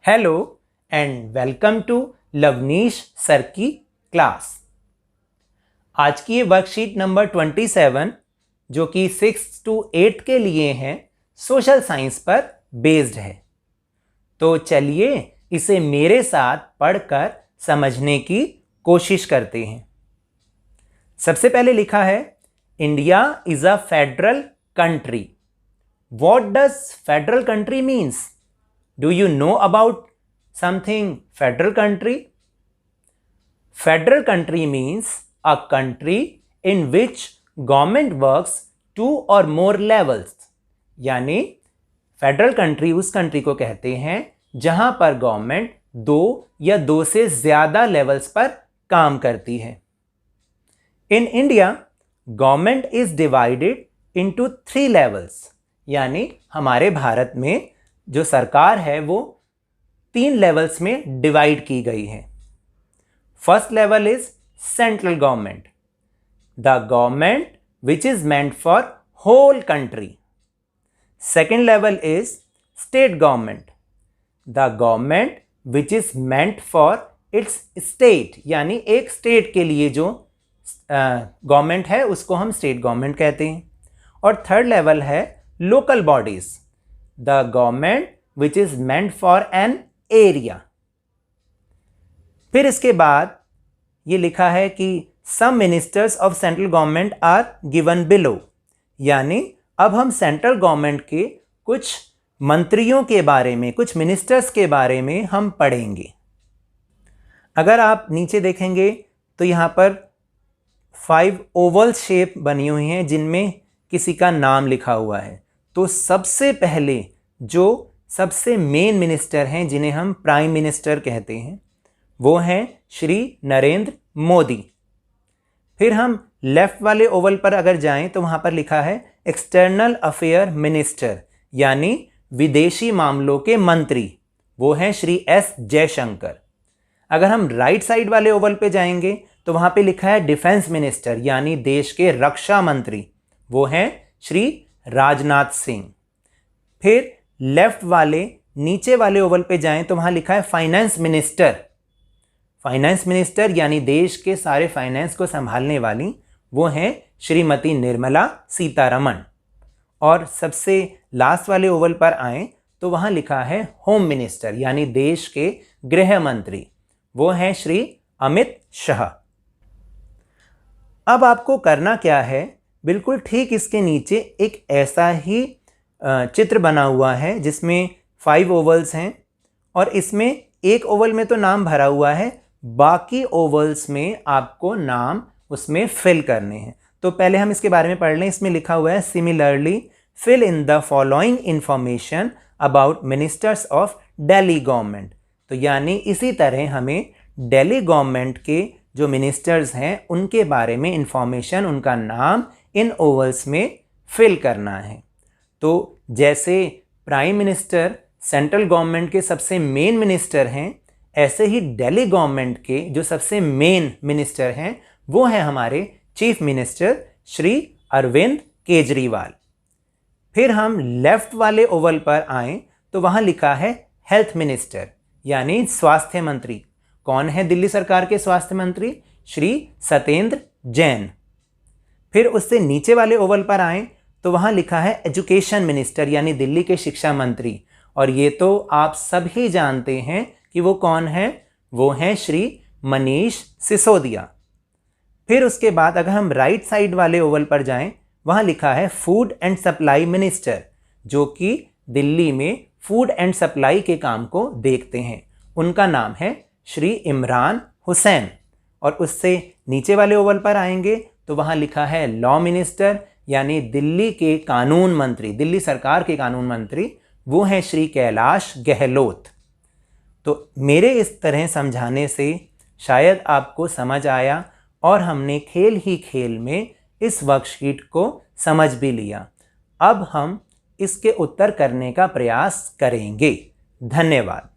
Hello and welcome to Lovneesh sir की class. आज की ये वर्कशीट नंबर 27 जो कि 6 to 8 के लिए है, सोशल साइंस पर बेस्ड है। तो चलिए इसे मेरे साथ पढ़कर समझने की कोशिश करते हैं। सबसे पहले लिखा है India is a federal country. What does federal country means? Do you know about something federal country? Federal country means a country in which government works two or more levels. यानी फेडरल कंट्री उस country को कहते हैं जहां पर government दो या दो से ज्यादा लेवल्स पर काम करती है। In India government is divided into 3 levels. यानी हमारे भारत में जो सरकार है वो 3 लेवल्स में डिवाइड की गई है। First level is central government, the government which is meant for whole country. Second level is state government, the government which is meant for its state, यानी एक स्टेट के लिए जो गवर्नमेंट है उसको हम स्टेट गवर्नमेंट कहते हैं। और थर्ड लेवल है local bodies, the government which is meant for an area। फिर इसके बाद ये लिखा है कि some ministers of central government are given below। यानी अब हम सेंट्रल गवर्नमेंट के कुछ मंत्रियों के बारे में, कुछ मिनिस्टर्स के बारे में हम पढ़ेंगे। अगर आप नीचे देखेंगे तो यहाँ पर 5 ओवल शेप बनी हुई हैं जिनमें किसी का नाम लिखा हुआ है। तो सबसे पहले जो सबसे मेन मिनिस्टर हैं जिन्हें हम प्राइम मिनिस्टर कहते हैं वो हैं श्री नरेंद्र मोदी। फिर हम लेफ्ट वाले ओवल पर अगर जाएं तो वहां पर लिखा है एक्सटर्नल अफेयर मिनिस्टर, यानी विदेशी मामलों के मंत्री, वो हैं श्री एस जयशंकर। अगर हम राइट साइड वाले ओवल पे जाएंगे तो वहां पे लिखा है डिफेंस मिनिस्टर, यानी देश के रक्षा मंत्री, वो हैं श्री राजनाथ सिंह। फिर लेफ्ट वाले नीचे वाले ओवल पे जाएं तो वहां लिखा है फाइनेंस मिनिस्टर। फाइनेंस मिनिस्टर यानी देश के सारे फाइनेंस को संभालने वाली वो हैं श्रीमती निर्मला सीतारमण। और सबसे लास्ट वाले ओवल पर आए तो वहां लिखा है होम मिनिस्टर, यानी देश के गृह मंत्री, वो हैं श्री अमित शाह। अब आपको करना क्या है, बिल्कुल ठीक इसके नीचे एक ऐसा ही चित्र बना हुआ है जिसमें 5 ओवल्स हैं और इसमें एक ओवल में तो नाम भरा हुआ है, बाकी ओवल्स में आपको नाम उसमें फिल करने हैं। तो पहले हम इसके बारे में पढ़ लें। इसमें लिखा हुआ है similarly fill in the following information about ministers of Delhi government. तो यानी इसी तरह हमें दिल्ली गवर्नमेंट के जो मिनिस्टर्स हैं उनके बारे में इंफॉर्मेशन, उनका नाम इन ओवल्स में फिल करना है। तो जैसे प्राइम मिनिस्टर सेंट्रल गवर्नमेंट के सबसे मेन मिनिस्टर हैं, ऐसे ही दिल्ली गवर्नमेंट के जो सबसे मेन मिनिस्टर हैं वो हैं हमारे चीफ मिनिस्टर श्री अरविंद केजरीवाल। फिर हम लेफ्ट वाले ओवल पर आए तो वहाँ लिखा है हेल्थ मिनिस्टर, यानी स्वास्थ्य मंत्री। कौन है दिल्ली सरकार के स्वास्थ्य मंत्री? श्री सत्येंद्र जैन। फिर उससे नीचे वाले ओवल पर आए तो वहाँ लिखा है एजुकेशन मिनिस्टर, यानी दिल्ली के शिक्षा मंत्री। और ये तो आप सभी जानते हैं कि वो कौन है, वो हैं श्री मनीष सिसोदिया। फिर उसके बाद अगर हम राइट साइड वाले ओवल पर जाएं, वहाँ लिखा है फूड एंड सप्लाई मिनिस्टर, जो कि दिल्ली में फूड एंड सप्लाई के काम को देखते हैं। उनका नाम है श्री इमरान हुसैन। और उससे नीचे वाले ओवल पर आएंगे तो वहाँ लिखा है लॉ मिनिस्टर, यानी दिल्ली के कानून मंत्री, दिल्ली सरकार के कानून मंत्री, वो हैं श्री कैलाश गहलोत। तो मेरे इस तरह समझाने से शायद आपको समझ आया और हमने खेल ही खेल में इस वर्कशीट को समझ भी लिया। अब हम इसके उत्तर करने का प्रयास करेंगे। धन्यवाद।